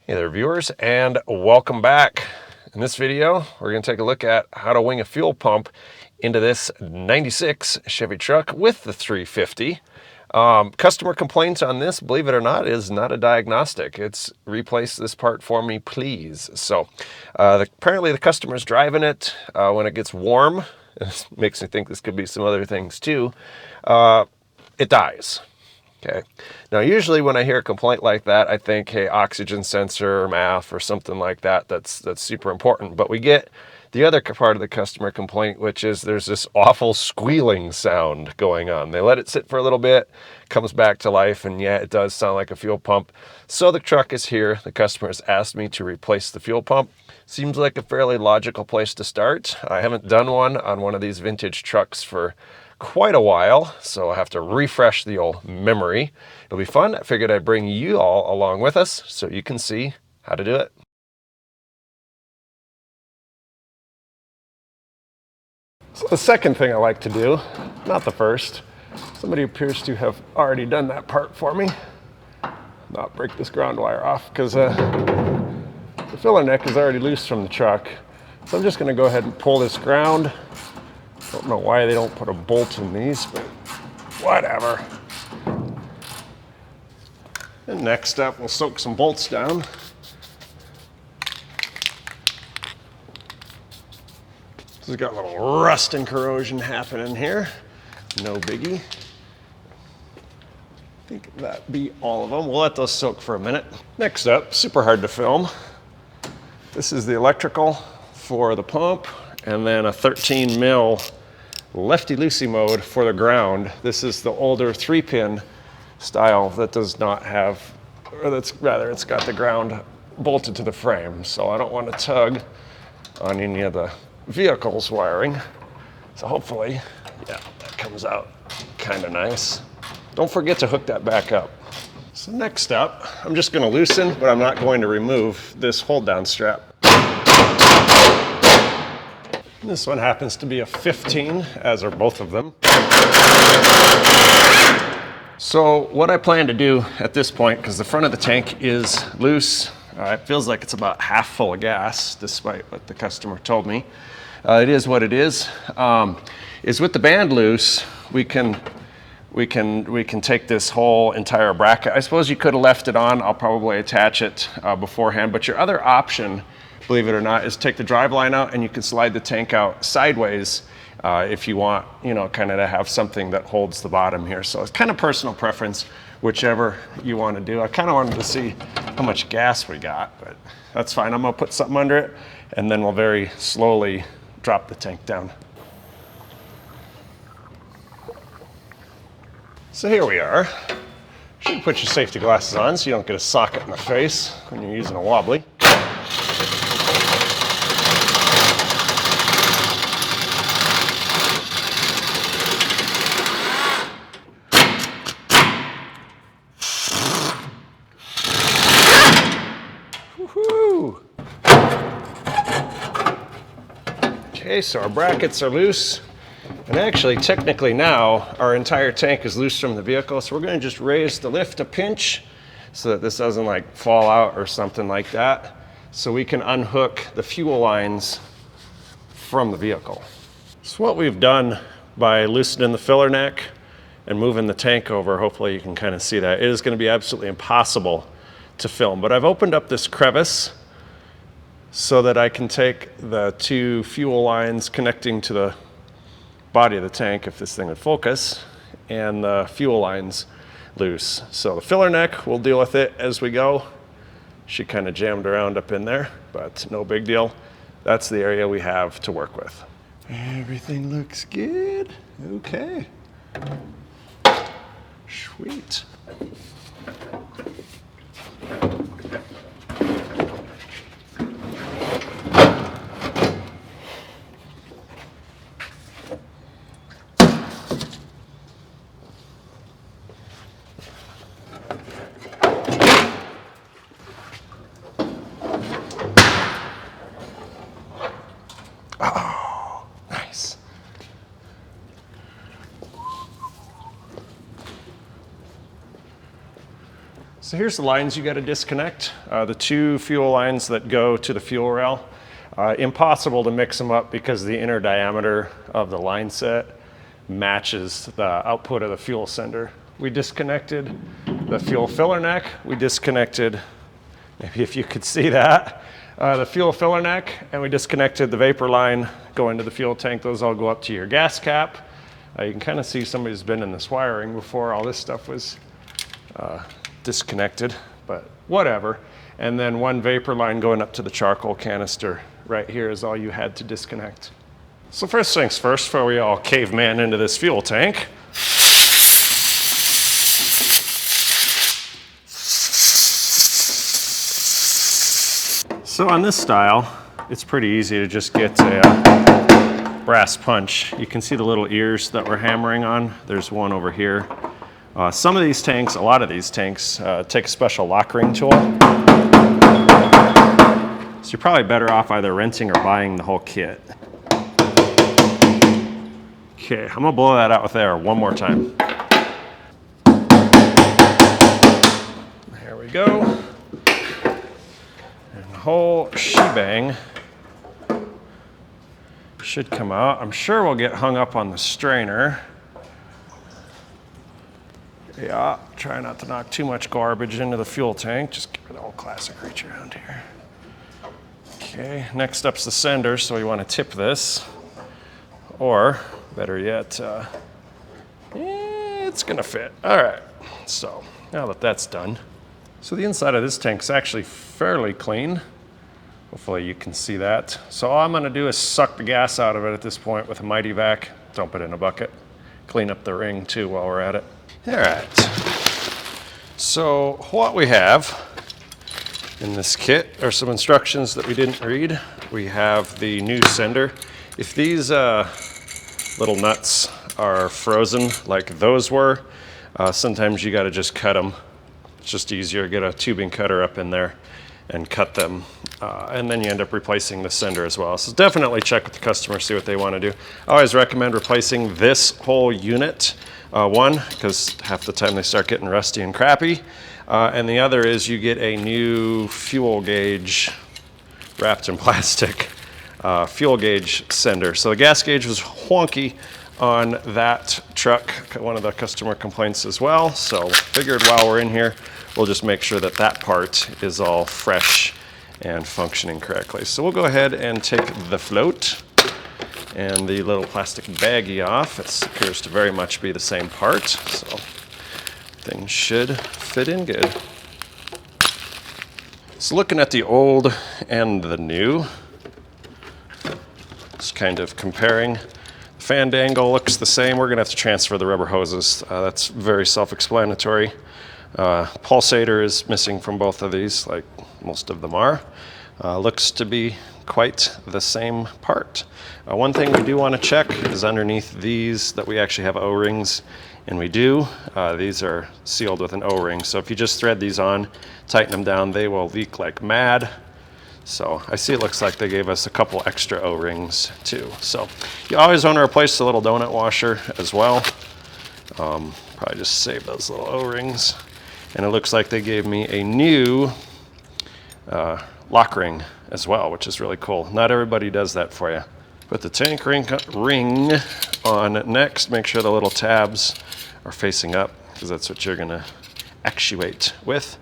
Hey there viewers, and welcome back. In this video, we're going to take a look at how to wing a fuel pump into this 96 Chevy truck with the 350. Customer complaints on this, believe it or not, is not a diagnostic. It's replace this part for me, please. So apparently the customer's driving it when it gets warm. This makes me think this could be some other things too. It dies. Okay. Now, usually when I hear a complaint like that, I think, hey, oxygen sensor or MAF or something like that. That's super important. But we get the other part of the customer complaint, which is there's this awful squealing sound going on. They let it sit for a little bit, comes back to life, and yeah, it does sound like a fuel pump. So the truck is here. The customer has asked me to replace the fuel pump. Seems like a fairly logical place to start. I haven't done one on one of these vintage trucks for quite a while, so I have to refresh the old memory. It'll be fun. I figured I'd bring you all along with us so you can see how to do it. So the second thing I like to do, not the first, somebody appears to have already done that part for me. Not break this ground wire off because the filler neck is already loose from the truck. So I'm just going to go ahead and pull this ground. Don't know why they don't put a bolt in these, but whatever. And next up, we'll soak some bolts down. So we've got a little rust and corrosion happening here. No biggie. I think that'd be all of them. We'll let those soak for a minute. Next up, super hard to film. This is the electrical for the pump, and then a 13 mil lefty-loosey mode for the ground. This is the older 3-pin style that does not have, or it's got the ground bolted to the frame. So I don't want to tug on any of the vehicle's wiring. So hopefully, yeah, that comes out kind of nice. Don't forget to hook that back up. So next up, I'm just going to loosen, but I'm not going to remove this hold down strap. This one happens to be a 15, as are both of them. So what I plan to do at this point, because the front of the tank is loose, it feels like it's about half full of gas, despite what the customer told me. It is what it is. Is with the band loose, we can take this whole entire bracket. I suppose you could have left it on. I'll probably attach it beforehand. But your other option, believe it or not, is take the drive line out and you can slide the tank out sideways if you want, kind of to have something that holds the bottom here. So it's kind of personal preference, whichever you want to do. I kind of wanted to see how much gas we got, but that's fine. I'm going to put something under it and then we'll very slowly drop the tank down. So here we are. Should put your safety glasses on so you don't get a socket in the face when you're using a wobbly. Woohoo! Okay, so our brackets are loose. And actually, technically now, our entire tank is loose from the vehicle, so we're going to just raise the lift a pinch so that this doesn't like fall out or something like that, so we can unhook the fuel lines from the vehicle. So what we've done by loosening the filler neck and moving the tank over, hopefully you can kind of see that, it is going to be absolutely impossible to film. But I've opened up this crevice so that I can take the two fuel lines connecting to the body of the tank, if this thing would focus, and the fuel lines loose. So the filler neck, we'll deal with it as we go. She kind of jammed around up in there, but no big deal. That's the area we have to work with. Everything looks good. Okay. Sweet. Oh, nice. So here's the lines you got to disconnect. The 2 fuel lines that go to the fuel rail. Impossible to mix them up because the inner diameter of the line set matches the output of the fuel sender. We disconnected the fuel filler neck. We disconnected, maybe if you could see that, the fuel filler neck, and we disconnected the vapor line going to the fuel tank. Those all go up to your gas cap. You can kind of see somebody's been in this wiring before all this stuff was disconnected, but whatever. And then 1 vapor line going up to the charcoal canister right here is all you had to disconnect. So first things first, before we all caveman into this fuel tank, so on this style, it's pretty easy to just get a brass punch. You can see the little ears that we're hammering on. There's one over here. Some of these tanks, a lot of these tanks, take a special lock ring tool. So you're probably better off either renting or buying the whole kit. Okay, I'm gonna blow that out with air one more time. There we go. And the whole shebang should come out. I'm sure we'll get hung up on the strainer. Yeah, try not to knock too much garbage into the fuel tank. Just get rid of the old classic reach around here. Okay, next up's the sender, so we want to tip this. Or, better yet, it's gonna fit. All right, so now that that's done. So the inside of this tank's actually fairly clean. Hopefully you can see that. So all I'm gonna do is suck the gas out of it at this point with a mighty vac, dump it in a bucket, clean up the ring too while we're at it. All right, so what we have in this kit are some instructions that we didn't read. We have the new sender. If these little nuts are frozen like those were, sometimes you gotta just cut them. It's just easier, get a tubing cutter up in there and cut them. And then you end up replacing the sender as well. So definitely check with the customer, see what they wanna do. I always recommend replacing this whole unit. One, because half the time they start getting rusty and crappy. And the other is you get a new fuel gauge wrapped in plastic fuel gauge sender. So the gas gauge was wonky on that truck, one of the customer complaints as well. So figured while we're in here, we'll just make sure that that part is all fresh and functioning correctly. So we'll go ahead and take the float and the little plastic baggie off. It appears to very much be the same part, so things should fit in good. So looking at the old and the new, just kind of comparing. The fan dangle looks the same. We're gonna have to transfer the rubber hoses. That's very self-explanatory. Pulsator is missing from both of these, like most of them are. Looks to be quite the same part. One thing we do want to check is underneath these that we actually have O-rings, and we do. These are sealed with an O-ring, so if you just thread these on, tighten them down, they will leak like mad. So I see it looks like they gave us a couple extra O-rings too. So you always want to replace the little donut washer as well. Probably just save those little O-rings. And it looks like they gave me a new lock ring as well, which is really cool. Not everybody does that for you. Put the tank ring on next. Make sure the little tabs are facing up, because that's what you're gonna actuate with.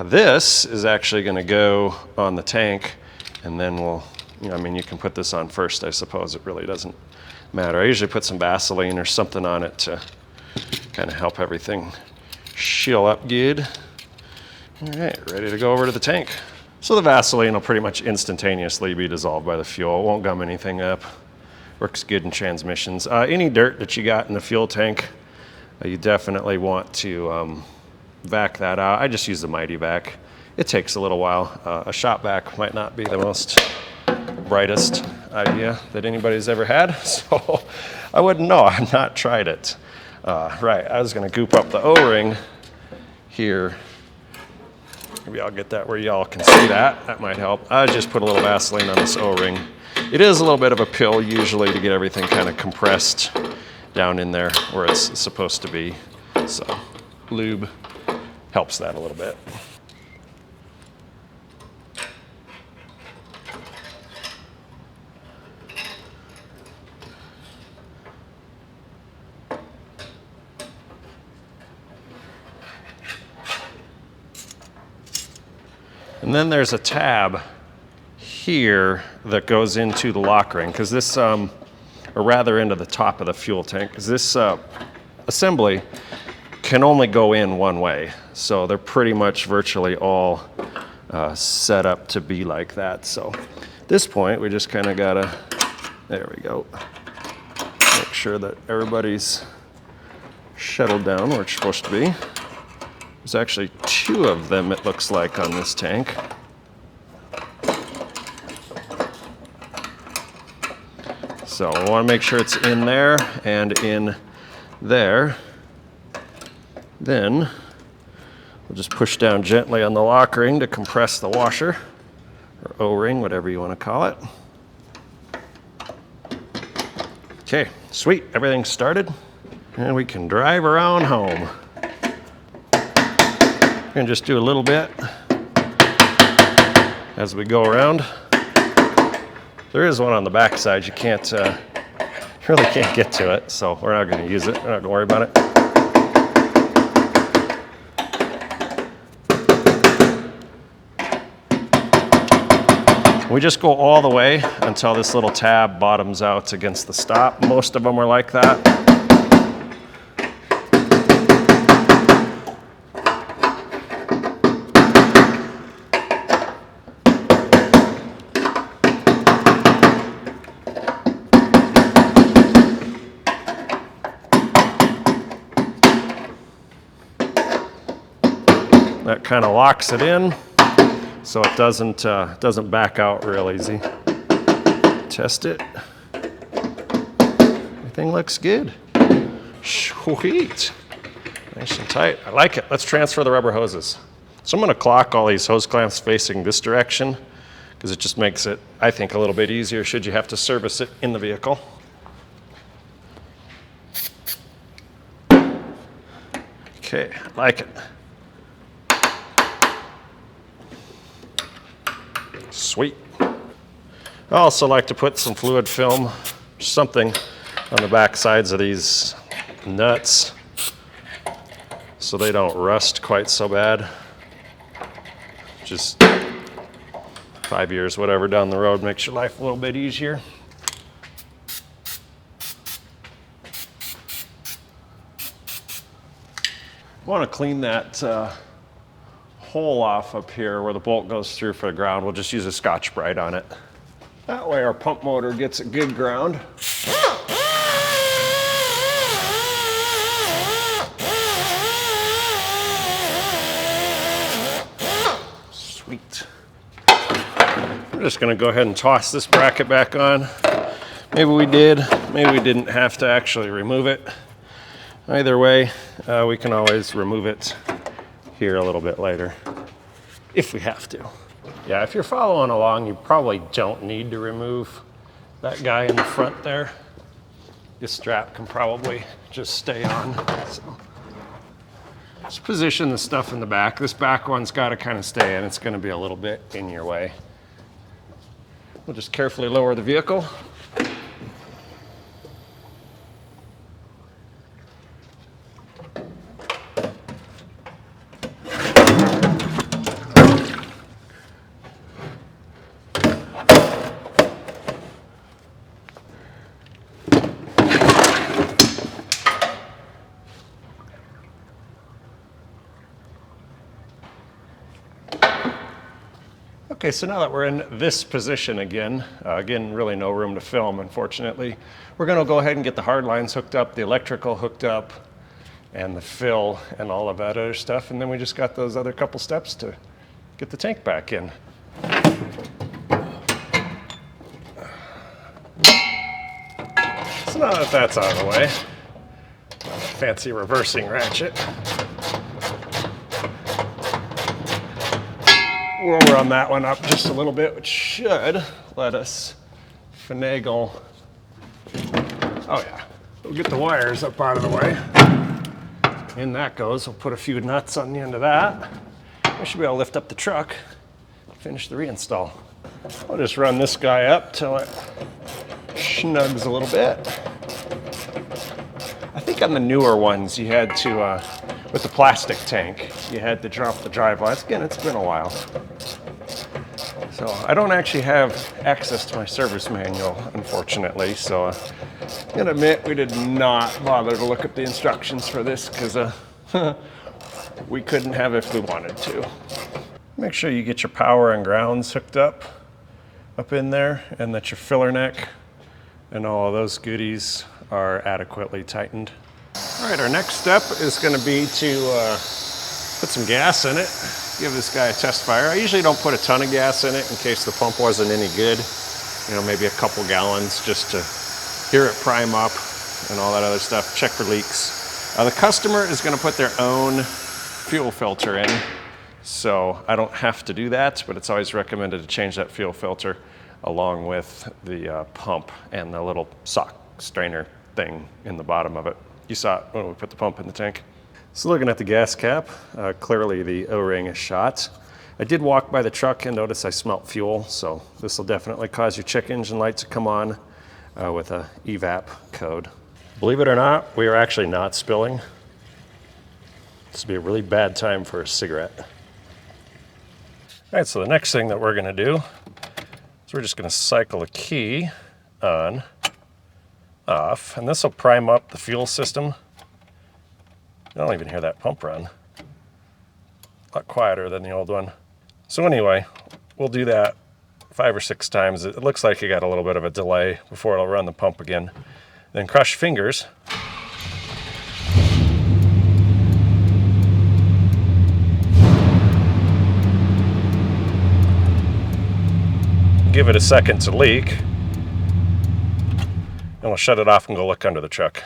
This is actually gonna go on the tank, and then we'll, I mean, you can put this on first, I suppose. It really doesn't matter. I usually put some Vaseline or something on it to kind of help everything seal up good. All right, ready to go over to the tank. So the Vaseline will pretty much instantaneously be dissolved by the fuel. It won't gum anything up. Works good in transmissions. Any dirt that you got in the fuel tank, you definitely want to vac that out. I just use the Mighty Vac. It takes a little while. A shop vac might not be the most brightest idea that anybody's ever had, so I wouldn't know. I've not tried it. Right, I was gonna goop up the O-ring here. Maybe I'll get that where y'all can see that. That might help. I just put a little Vaseline on this O-ring. It is a little bit of a pill usually to get everything kind of compressed down in there where it's supposed to be. So lube helps that a little bit. And then there's a tab here that goes into the lock ring, because this, or rather into the top of the fuel tank, because this assembly can only go in one way. So they're pretty much virtually all set up to be like that. So at this point, we just kind of gotta, there we go, make sure that everybody's shuttled down where it's supposed to be. There's actually 2 of them, it looks like, on this tank. So we want to make sure it's in there and in there. Then we'll just push down gently on the lock ring to compress the washer, or O-ring, whatever you want to call it. Okay, sweet, everything's started, and we can drive around home. We're gonna just do a little bit as we go around. There is one on the back side. You can't, really can't get to it, so we're not gonna use it. We're not gonna worry about it. We just go all the way until this little tab bottoms out against the stop. Most of them are like that. That kind of locks it in, so it doesn't back out real easy. Test it. Everything looks good. Sweet. Nice and tight. I like it. Let's transfer the rubber hoses. So I'm going to clock all these hose clamps facing this direction, because it just makes it, I think, a little bit easier should you have to service it in the vehicle. Okay, I like it. Sweet. I also like to put some fluid film, something on the back sides of these nuts so they don't rust quite so bad. Just 5 years, whatever, down the road makes your life a little bit easier. I want to clean that hole off up here where the bolt goes through for the ground. We'll just use a Scotch-Brite on it. That way our pump motor gets a good ground. Sweet. We're just gonna go ahead and toss this bracket back on. Maybe we did, maybe we didn't have to actually remove it. Either way, we can always remove it here a little bit later, if we have to. Yeah, if you're following along, you probably don't need to remove that guy in the front there. This strap can probably just stay on. So just position the stuff in the back. This back one's got to kind of stay in. It's going to be a little bit in your way. We'll just carefully lower the vehicle. Okay, so now that we're in this position again, really no room to film, unfortunately. We're gonna go ahead and get the hard lines hooked up, the electrical hooked up, and the fill and all of that other stuff, and then we just got those other couple steps to get the tank back in. So now that that's out of the way, fancy reversing ratchet. We'll run that one up just a little bit, which should let us finagle. Oh yeah, we'll get the wires up out of the way. in that goes. We'll put a few nuts on the end of that. I should be able to lift up the truck, finish the reinstall. I'll just run this guy up till it snugs a little bit. I think on the newer ones you had to, with the plastic tank, you had to drop the drive lights. Again, it's been a while. So I don't actually have access to my service manual, unfortunately. So I'm gonna admit we did not bother to look up the instructions for this because we couldn't have if we wanted to. Make sure you get your power and grounds hooked up in there, and that your filler neck and all of those goodies are adequately tightened. All right, our next step is going to be to put some gas in it, give this guy a test fire. I usually don't put a ton of gas in it in case the pump wasn't any good. You know, maybe a couple gallons just to hear it prime up and all that other stuff, check for leaks. The customer is going to put their own fuel filter in, so I don't have to do that, but it's always recommended to change that fuel filter along with the pump and the little sock strainer thing in the bottom of it. You saw it when we put the pump in the tank. So looking at the gas cap, clearly the O-ring is shot. I did walk by the truck and notice I smelt fuel, so this will definitely cause your check engine light to come on with a evap code. Believe it or not, we are actually not spilling. This would be a really bad time for a cigarette. All right, so the next thing that we're gonna do is we're just gonna cycle a key on, off, and this will prime up the fuel system. I don't even hear that pump run. A lot quieter than the old one. So anyway, we'll do that 5 or 6 times. It looks like you got a little bit of a delay before it'll run the pump again. Then crush your fingers. Give it a second to leak. And we'll shut it off and go look under the truck.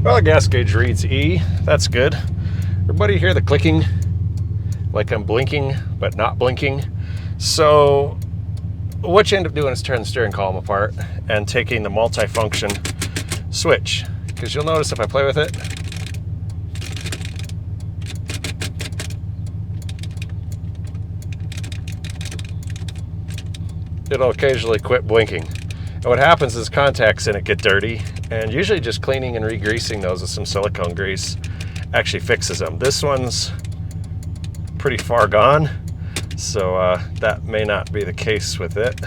Well, the gas gauge reads E. That's good. Everybody hear the clicking? Like I'm blinking, but not blinking. So what you end up doing is turn the steering column apart and taking the multi-function switch. Because you'll notice if I play with it, it'll occasionally quit blinking. And what happens is contacts in it get dirty, and usually just cleaning and re-greasing those with some silicone grease actually fixes them. This one's pretty far gone, so that may not be the case with it.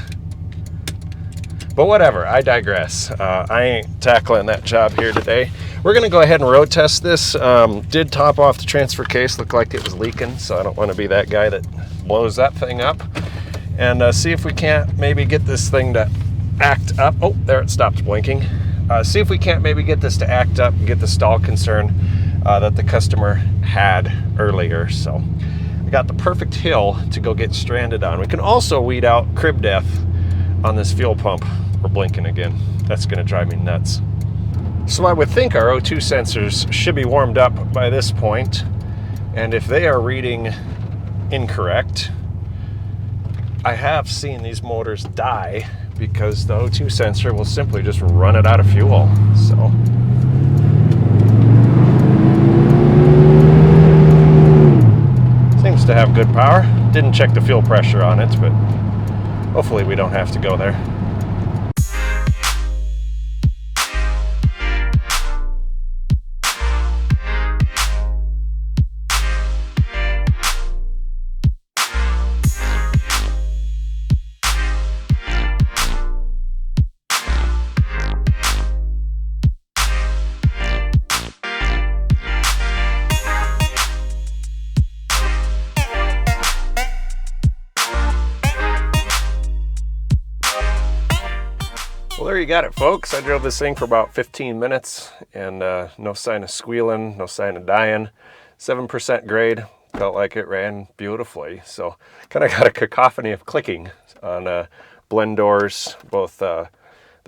But whatever, I digress. I ain't tackling that job here today. We're gonna go ahead and road test this. Did top off the transfer case, looked like it was leaking, so I don't wanna be that guy that blows that thing up. And see if we can't maybe get this thing to act up. Oh, there it stopped blinking. See if we can't maybe get this to act up and get the stall concern that the customer had earlier. So I got the perfect hill to go get stranded on. We can also weed out crib death on this fuel pump. We're blinking again. That's gonna drive me nuts. So I would think our O2 sensors should be warmed up by this point, and if they are reading incorrect, I have seen these motors die because the O2 sensor will simply just run it out of fuel. So seems to have good power. Didn't check the fuel pressure on it, but hopefully we don't have to go there. Well, there you got it, folks. I drove this thing for about 15 minutes and no sign of squealing, no sign of dying. 7% grade, felt like it ran beautifully. So kind of got a cacophony of clicking on blend doors, both the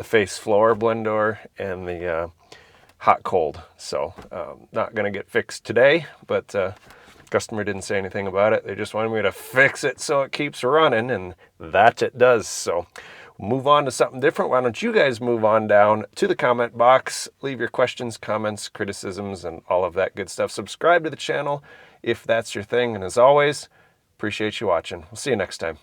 face floor blend door and the hot cold. So not gonna get fixed today, but customer didn't say anything about it. They just wanted me to fix it so it keeps running, and that it does. So move on to something different. Why don't you guys move on down to the comment box, leave your questions, comments, criticisms, and all of that good stuff. Subscribe to the channel if that's your thing. And as always, appreciate you watching. We'll see you next time.